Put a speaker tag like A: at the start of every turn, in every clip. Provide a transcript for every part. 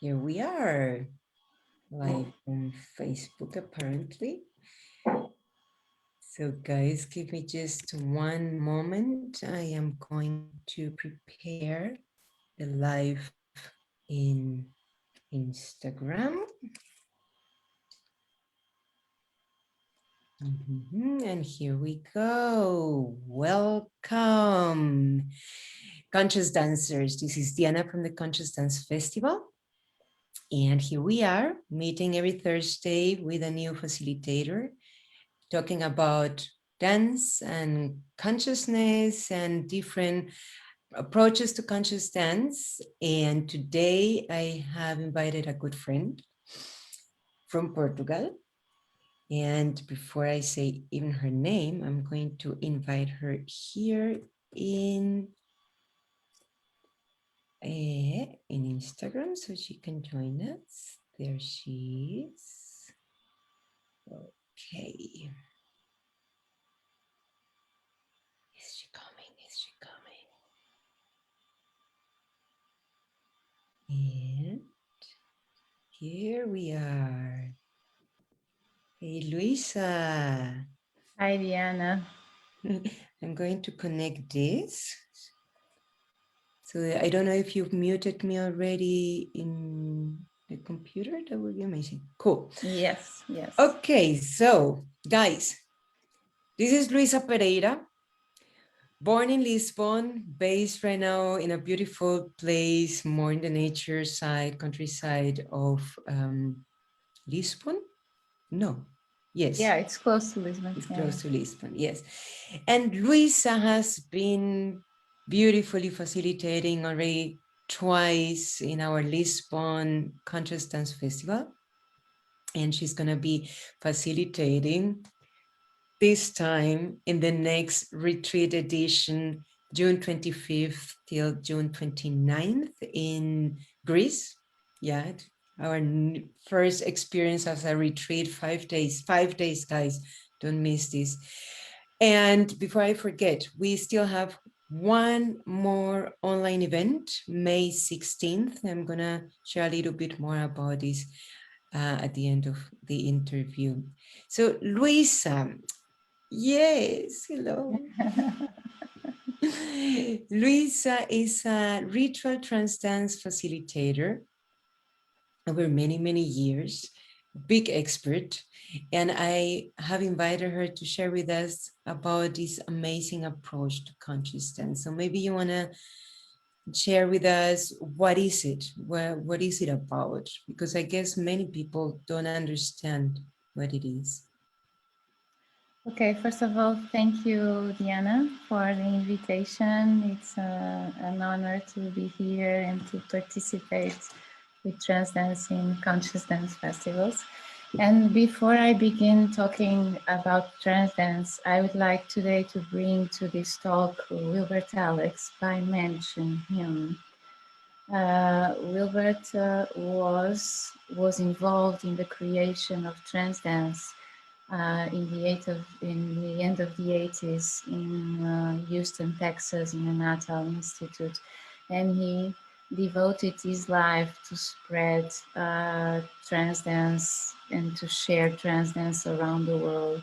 A: Here we are, live on Facebook apparently. So guys, give me just one moment. I am going to prepare the live in Instagram. And here we go. Welcome, Conscious Dancers. This is Diana from the Conscious Dance Festival. And here we are, meeting every Thursday with a new facilitator, talking about dance and consciousness and different approaches to conscious dance. And today I have invited a good friend from Portugal. And before I say even her name, I'm going to invite her here in Instagram so she can join us. There she is. Okay. Is she coming? Is she coming? And here we are. Hey, Luisa.
B: Hi, Diana.
A: I'm going to connect this. So I don't know if you've muted me already in the computer. That would be amazing. Cool.
B: Yes, yes.
A: Okay, so guys, this is Luisa Pereira, born in Lisbon, based right now in a beautiful place, more in the nature side, countryside of Lisbon? No, yes.
B: Yeah, it's close to Lisbon.
A: It's
B: Yeah.
A: close to Lisbon, yes. And Luisa has been beautifully facilitating already twice in our Lisbon Conscious Dance Festival. And she's going to be facilitating this time in the next retreat edition, June 25th till June 29th in Greece. Yeah, our first experience as a retreat, 5 days, guys. Don't miss this. And before I forget, we still have one more online event, May 16th. I'm gonna share a little bit more about this at the end of the interview. So Luisa, yes, hello. Luisa is a ritual trance dance facilitator over many, many years, big expert. And I have invited her to share with us about this amazing approach to conscious dance. So maybe you want to share with us, what is it? What is it about? Because I guess many people don't understand what it is.
B: Okay, first of all, thank you, Diana, for the invitation. It's an honor to be here and to participate with trance dance in conscious dance festivals. And before I begin talking about trance dance, I would like today to bring to this talk Wilbert Alex by mention him. Wilbert was involved in the creation of trance dance in the end of the 80s in Houston, Texas, in the Natal Institute, and he devoted his life to spread trance dance and to share trance dance around the world,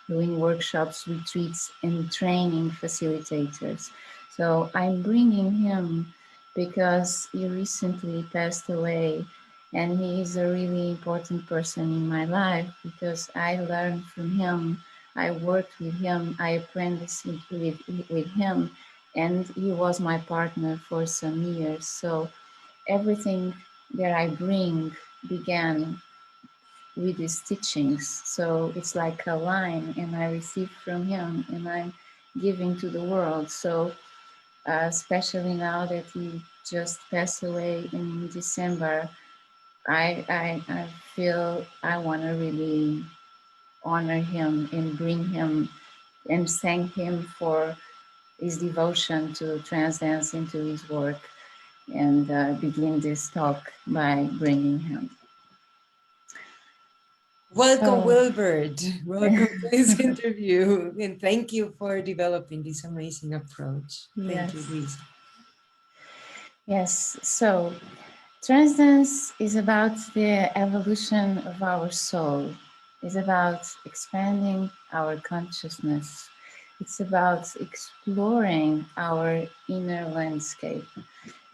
B: doing workshops, retreats, and training facilitators. So I'm bringing him because he recently passed away, and he is a really important person in my life because I learned from him, I worked with him, I apprenticed with him, and he was my partner for some years. So everything that I bring began with his teachings. So it's like a line, and I received from him and I'm giving to the world. So especially now that he just passed away in December, I feel I want to really honor him and bring him and thank him for his devotion to trance dance into his work, and begin this talk by bringing him.
A: Welcome,
B: So,
A: Wilbert. Welcome to this interview. And thank you for developing this amazing approach. Thank you,
B: yes,
A: Luisa.
B: yes. So Trance dance is about the evolution of our soul. It's about expanding our consciousness. It's about exploring our inner landscape.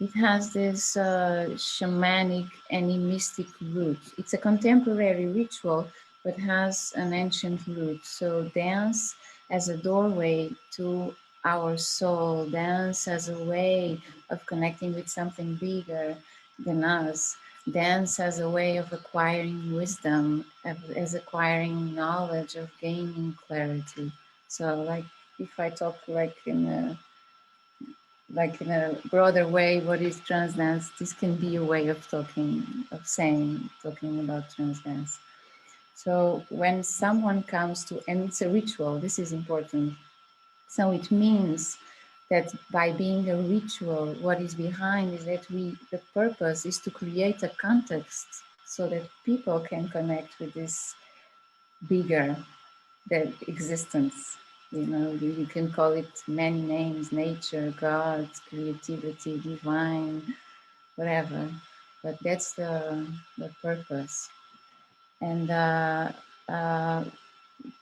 B: It has this shamanic animistic root. It's a contemporary ritual, but has an ancient root. So, dance as a doorway to our soul, dance as a way of connecting with something bigger than us, dance as a way of acquiring wisdom, as acquiring knowledge, of gaining clarity. So, like, if I talk like in a broader way, what is trance dance? This can be a way of talking about trance dance. So when someone comes to, and it's a ritual, this is important. So it means that by being a ritual, what is behind is that the purpose is to create a context so that people can connect with this bigger their existence. You know, you can call it many names: nature, God, creativity, divine, whatever. But that's the purpose. And uh,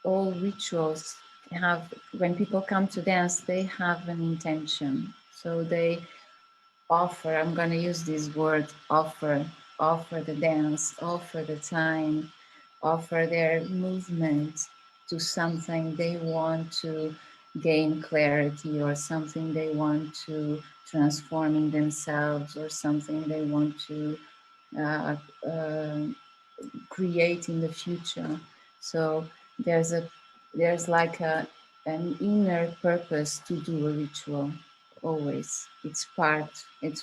B: all rituals have, when people come to dance, they have an intention. So they offer, I'm going to use this word, offer the dance, offer the time, offer their movement to something they want to gain clarity, or something they want to transform in themselves, or something they want to uh, uh, create in the future. So there's a there's like an inner purpose to do a ritual. Always, it's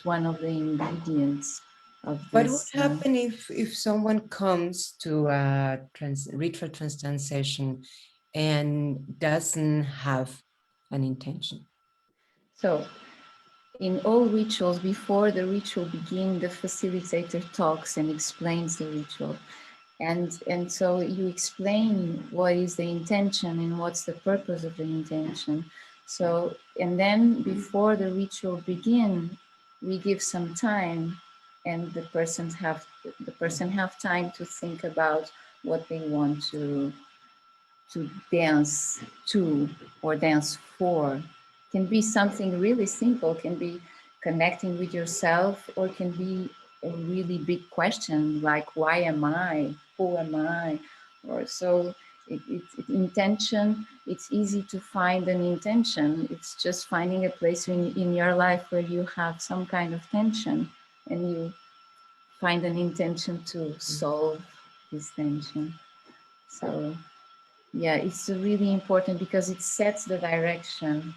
B: one of the ingredients of
A: What would
B: this.
A: happen if someone comes to a ritual trance dance session and doesn't have an intention?
B: So in all rituals, before the ritual begins, the facilitator talks and explains the ritual. And so you explain what is the intention and what's the purpose of the intention. So, and then before the ritual begin, we give some time, and the person have time to think about what they want to dance to or dance for. Can be something really simple, can be connecting with yourself, or can be a really big question like, why am I, who am I? Or so intention, it's easy to find an intention. It's just finding a place in your life where you have some kind of tension, and you find an intention to solve this tension. So yeah, it's really important because it sets the direction.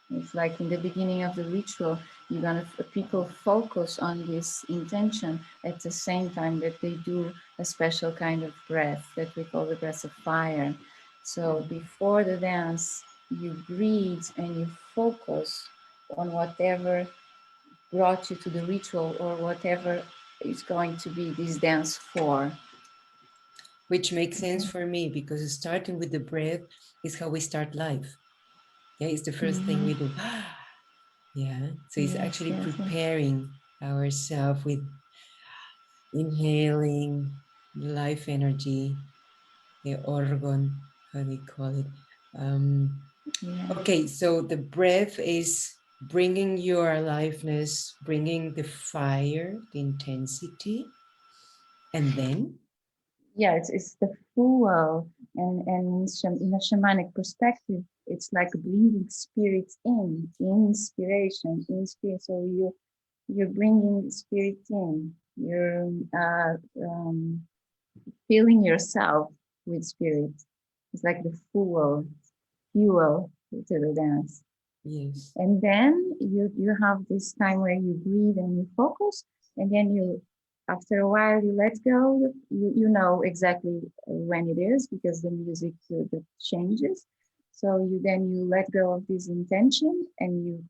B: It's like in the beginning of the ritual, you're gonna people focus on this intention at the same time that they do a special kind of breath that we call the breath of fire. So before the dance, you breathe and you focus on whatever brought you to the ritual, or whatever is going to be this dance for.
A: Which makes sense for me because starting with the breath is how we start life. Yeah, it's the first thing
B: Mm-hmm.
A: we do. Yeah, so it's
B: Yes,
A: actually
B: yes, yes.
A: preparing ourselves with inhaling life energy, the organ, how they call it. Um,
B: Yeah.
A: okay, so the breath is bringing your aliveness, bringing the fire, the intensity, and then
B: Yeah, it's the fuel, and in a shamanic perspective, it's like bringing spirits in inspiration, in spirit. So you're bringing spirit in. You're filling yourself with spirit. It's like the fuel to the dance.
A: yes,
B: And then you have this time where you breathe and you focus, and then you, after a while, you let go. You know exactly when it is, because the music that changes. So you let go of this intention, and you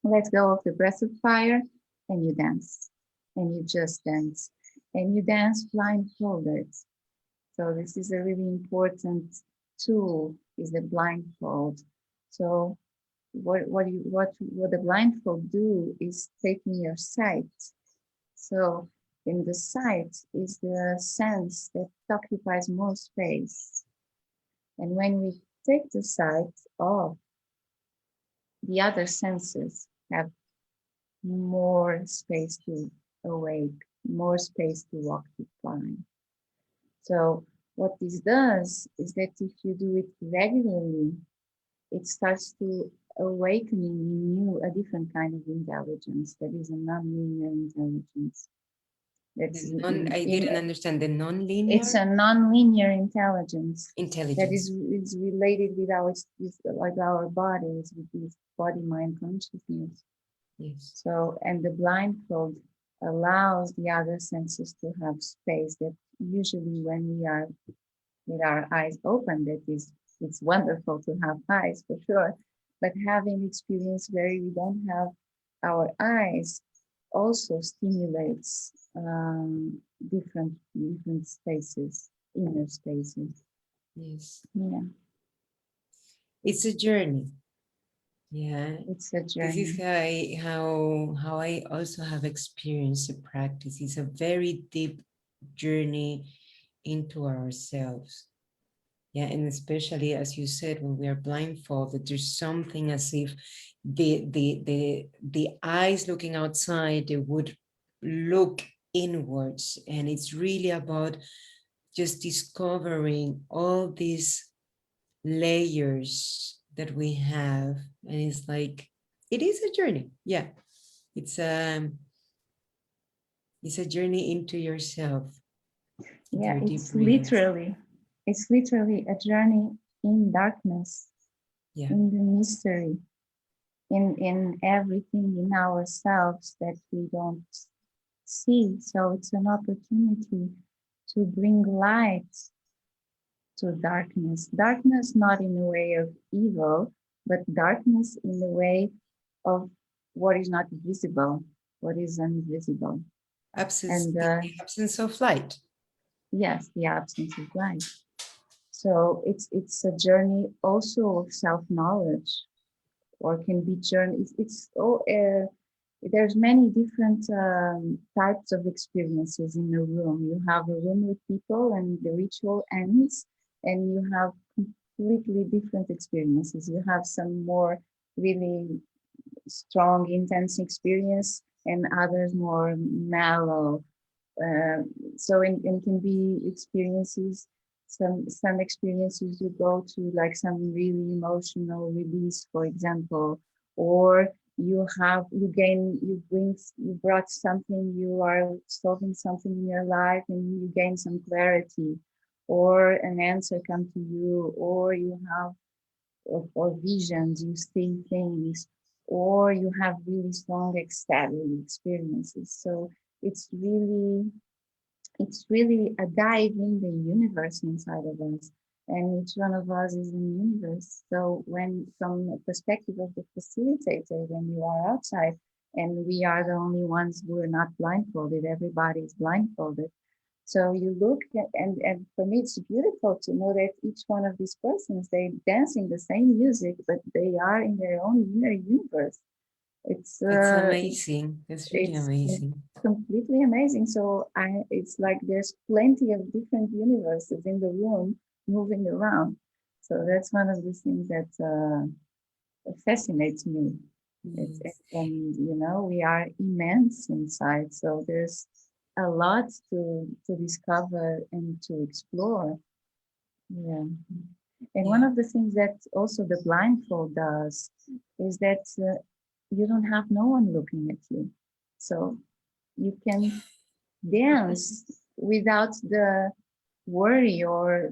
B: let go of the breath of fire, and you dance, and you just dance, and you dance blindfolded. So this is a really important tool, is the blindfold. So what the blindfold do is taking your sight. So in the sight is the sense that occupies more space. And when we take the sight off, the other senses have more space to awake, more space to occupy. So what this does is that if you do it regularly, it starts to awaken in you a different kind of intelligence that is a non-linear intelligence. That's
A: I
B: in
A: didn't understand the
B: it's
A: non-linear
B: a non-linear intelligence that
A: intelligence.
B: is related with our like our bodies, with this body mind consciousness.
A: Yes.
B: So, and the blindfold allows the other senses to have space that usually when we are with our eyes open, that is, it's wonderful to have eyes for sure. But having experience where we don't have our eyes also stimulates different spaces, inner spaces.
A: Yes.
B: Yeah,
A: It's a journey. Yeah.
B: it's a
A: This is
B: journey.
A: how I also have experienced the practice. It's a very deep journey into ourselves. Yeah, and especially as you said, when we are blindfolded, there's something as if the eyes looking outside, they would look inwards. And it's really about just discovering all these layers that we have. And it's like it is a journey. Yeah. It's it's a journey into yourself, into
B: Yeah,
A: your deep roots.
B: it's literally a journey in darkness,
A: Yeah.
B: in the mystery, in everything in ourselves that we don't see. So it's an opportunity to bring light to darkness. Darkness not in a way of evil, but darkness in the way of what is not visible, what is invisible.
A: Absence,
B: And
A: the absence of light.
B: yes, the absence of light. So it's a journey also of self-knowledge, or can be journey. It's all there's many different types of experiences in a room. You have a room with people, and the ritual ends, and you have completely different experiences. You have some more really strong, intense experience, and others more mellow. uh, so it can be experiences, some experiences you go to like some really emotional release, for example, or you brought something, you are solving something in your life and you gain some clarity, or an answer come to you, or you have or visions, you see things, or you have really strong ecstatic experiences. So it's really it's really a dive in the universe inside of us, and each one of us is in the universe. So when from the perspective of the facilitator, when you are outside and we are the only ones who are not blindfolded, everybody is blindfolded. So you look at, and for me it's beautiful to know that each one of these persons, they dancing the same music, but they are in their own inner universe. It's
A: That's
B: uh,
A: amazing. That's really
B: it's
A: amazing.
B: completely amazing. So it's like there's plenty of different universes in the room moving around. So that's one of the things that fascinates me.
A: Yes.
B: And we are immense inside. So there's a lot to discover and to explore. Yeah. And one
A: Yeah.
B: of the things that also the blindfold does is that you don't have no one looking at you. So you can dance without the worry or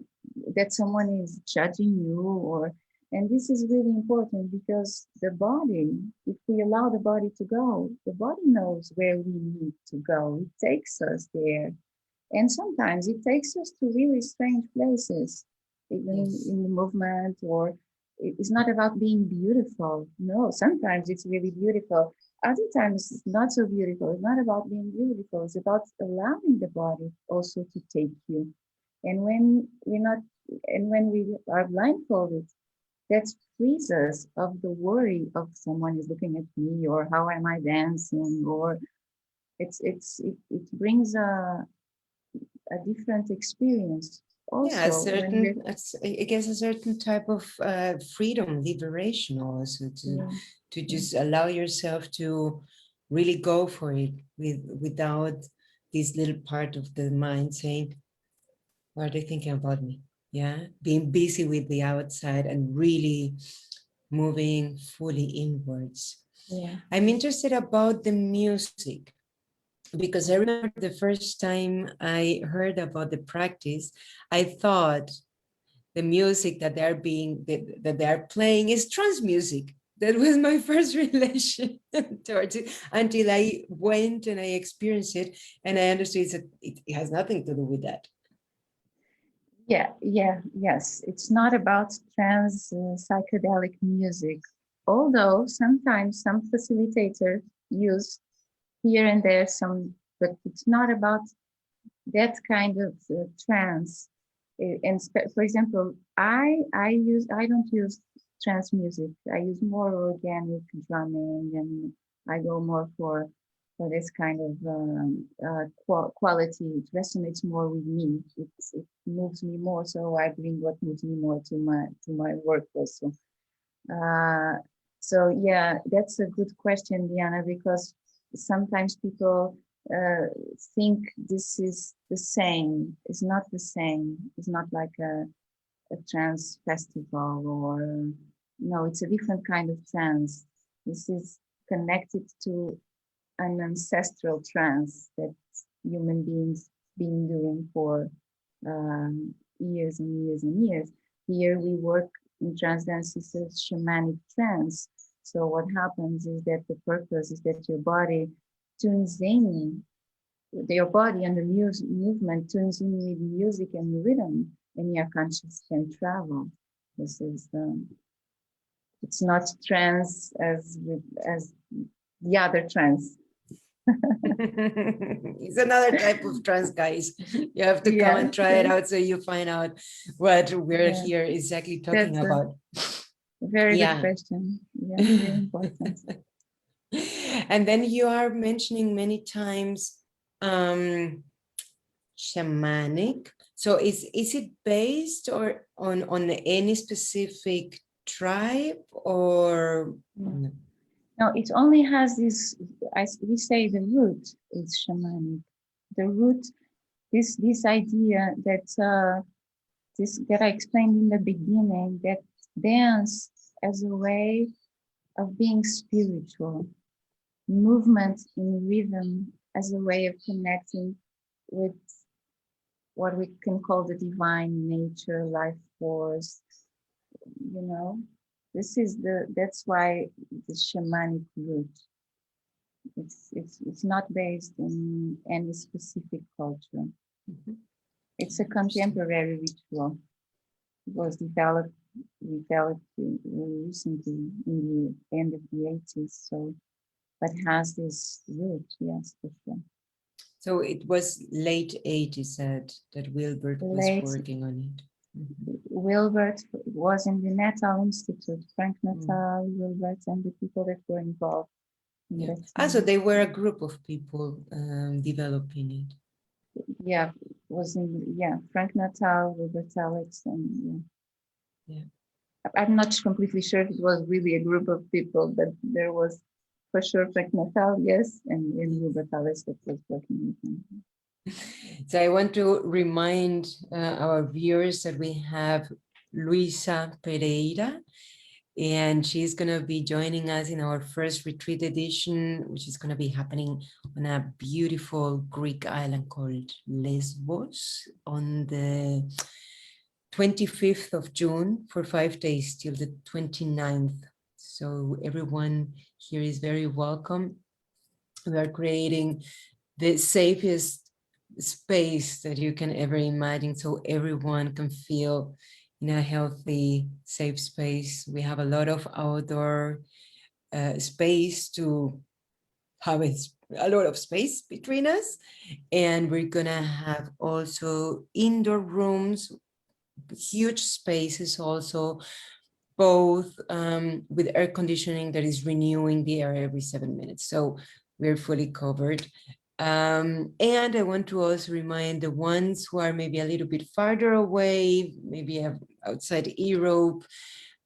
B: that someone is judging you, or and this is really important because the body, if we allow the body to go, the body knows where we need to go. It takes us there, and sometimes it takes us to really strange places, even
A: Yes.
B: in the movement, or it's not about being beautiful. No, sometimes it's really beautiful. Other times it's not so beautiful. It's not about being beautiful. It's about allowing the body also to take you. And when we are blindfolded, that frees us of the worry of someone is looking at me, or how am I dancing, or It brings a different experience
A: Yeah, a
B: also when
A: certain, I guess, a certain type of freedom, liberation also
B: yeah,
A: to
B: yeah,
A: just allow yourself to really go for it without this little part of the mind saying, what are they thinking about me? Yeah, being busy with the outside and really moving fully inwards.
B: yeah,
A: I'm interested about the music because I remember the first time I heard about the practice, I thought the music that that they are playing is trance music. That was my first relation towards it until I went and I experienced it and I understood that it has nothing to do with that.
B: yes. It's not about trans psychedelic music, although sometimes some facilitators use here and there some, but it's not about that kind of trance. For example, I don't use trance music. I use more organic drumming, and I go more for this kind of quality. It resonates more with me. It moves me more, so I bring what moves me more to my work also. Uh, so yeah, that's a good question, Diana, because sometimes people uh, think this is the same. It's not the same. It's not like a trance festival or no, it's a different kind of trance. This is connected to an ancestral trance that human beings been doing for years and years and years. Here we work in trance dance is a shamanic trance. So what happens is that the purpose is that your body tunes in, your body and the movement tunes in with music and rhythm, and your conscious can travel. This is it's not trance as the other trance.
A: It's another type of trance, guys. You have to come and
B: Yes,
A: try it
B: yes,
A: out so you find out what we're
B: yeah.
A: here exactly talking
B: That's a
A: about.
B: very good
A: Yeah.
B: question. Yeah, very important.
A: And then you are mentioning many times um, shamanic. So is it based or on any specific tribe or
B: Yeah.
A: no?
B: No, it only has this, as we say, the root is shamanic. The root, this idea that this that I explained in the beginning, that dance as a way of being spiritual, movement in rhythm as a way of connecting with what we can call the divine nature, life force, you know. This is that's why the shamanic root. It's not based in any specific culture.
A: Mhm.
B: It's a
A: Interesting.
B: contemporary ritual. It was developed recently in the end of the 80s. So, but has this root, yes, for sure.
A: So it was late 80s that Wilbert was
B: Late
A: working on it. Mhm.
B: Wilbert was in the Natal Institute. Frank
A: Mm.
B: Natal, Wilbert, and the people that were involved in
A: Yeah.
B: that
A: Ah, so
B: time.
A: they were a group of people developing it.
B: Yeah, was in Frank Natal, Wilbert Alex, and yeah.
A: Yeah.
B: I'm not completely sure if it was really a group of people, but there was for sure Frank Natal, yes, and Wilbert Alex that was working with him.
A: So I want to remind our viewers that we have Luisa Pereira, and she's going to be joining us in our first retreat edition, which is going to be happening on a beautiful Greek island called Lesbos on the 25th of June for 5 days till the 29th. So everyone here is very welcome. We are creating the safest space that you can ever imagine so everyone can feel in a healthy, safe space. We have a lot of outdoor space to have a lot of space between us. And we're gonna have also indoor rooms, huge spaces also, both with air conditioning that is renewing the air every 7 minutes. So we're fully covered. And I want to also remind the ones who are maybe a little bit farther away, maybe outside Europe,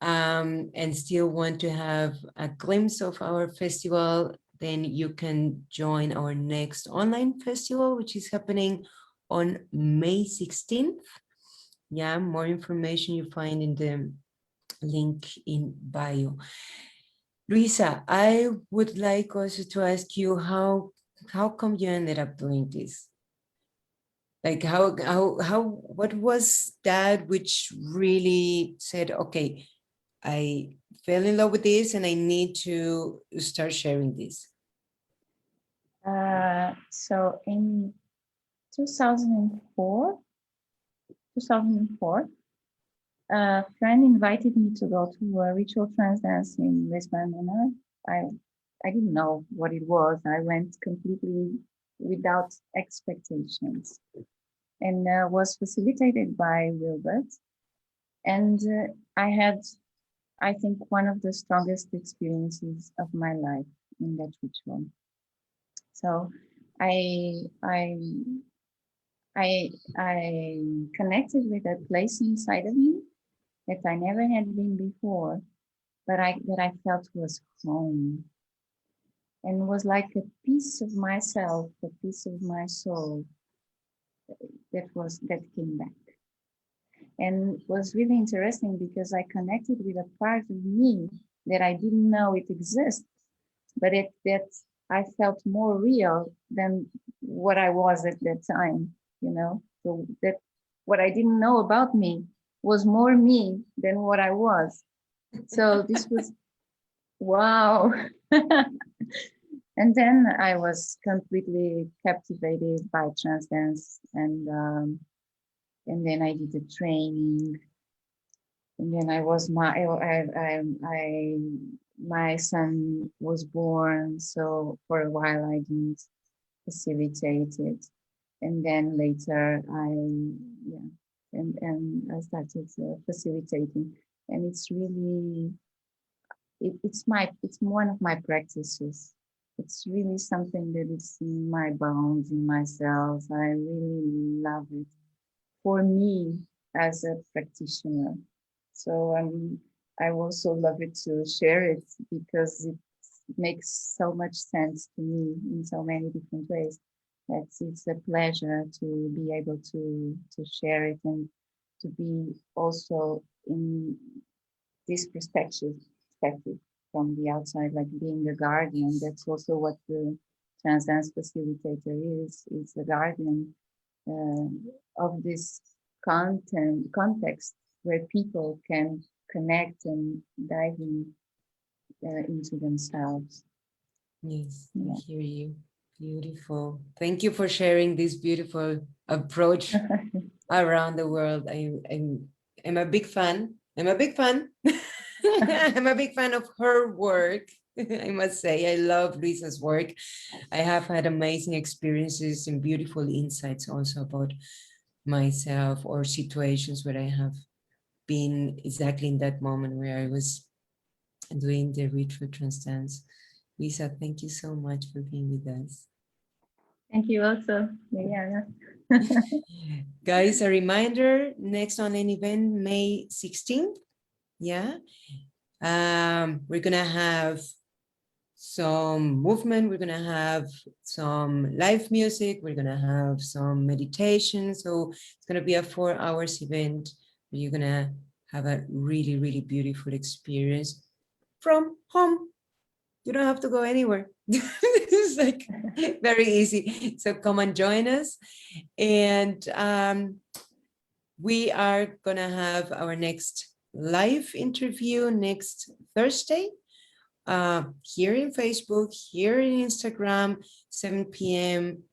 A: and still want to have a glimpse of our festival, then you can join our next online festival, which is happening on May 16th. Yeah, more information you find in the link in bio. Luisa, I would like also to ask you how come you ended up doing this? Like what was that which really said, okay, I fell in love with this and I need to start sharing this?
B: So in 2004, a friend invited me to go to a ritual trance dance in Lisbon, and I didn't know what it was. I went completely without expectations, and was facilitated by Wilbert. And I had, I think, one of the strongest experiences of my life in that ritual. So I I I connected with a place inside of me that I never had been before, but that I felt was home, and was like a piece of myself, a piece of my soul that came back. And it was really interesting because I connected with a part of me that I didn't know it exists, but that I felt more real than what I was at that time, you know. So that what I didn't know about me was more me than what I was. So this was wow. And then I was completely captivated by trance dance, and then I did the training, and then I was my son was born, so for a while I didn't facilitate it, and then later yeah, and I started facilitating, and it's really it's one of my practices. It's really something that is in my bones, in my cells. I really love it for me as a practitioner. So I also love it to share it because it makes so much sense to me in so many different ways. That it's a pleasure to be able to share it and to be also in this perspective from the outside, like being a guardian. That's also what the trance dance facilitator is the guardian uh, of this context where people can connect and dive into themselves.
A: Yes, I
B: Yeah.
A: hear you. Beautiful. Thank you for sharing this beautiful approach around the world. I'm a big fan. I'm a big fan. I'm a big fan of her work. I must say, I love Luisa's work. I have had amazing experiences and beautiful insights also about myself or situations where I have been exactly in that moment where I was doing the ritual trance dance. Luisa, thank you so much for being with us.
B: Thank you also, Liliana.
A: Guys, a reminder, next online event, May 16th. Yeah. We're going to have some movement. We're going to have some live music. We're going to have some meditation. So it's going to be a 4 hours event where you're going to have a really, really beautiful experience from home. You don't have to go anywhere. It's like very easy. So come and join us. And we are going to have our next live interview next Thursday here in Facebook, here in Instagram, 7 p.m.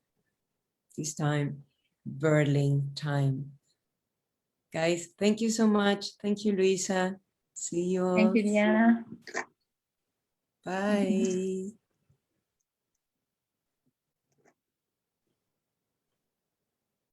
A: this time, Berlin time. Guys, thank you so much. Thank you, Luisa. See you
B: Thank
A: all.
B: you, Liliana.
A: Bye.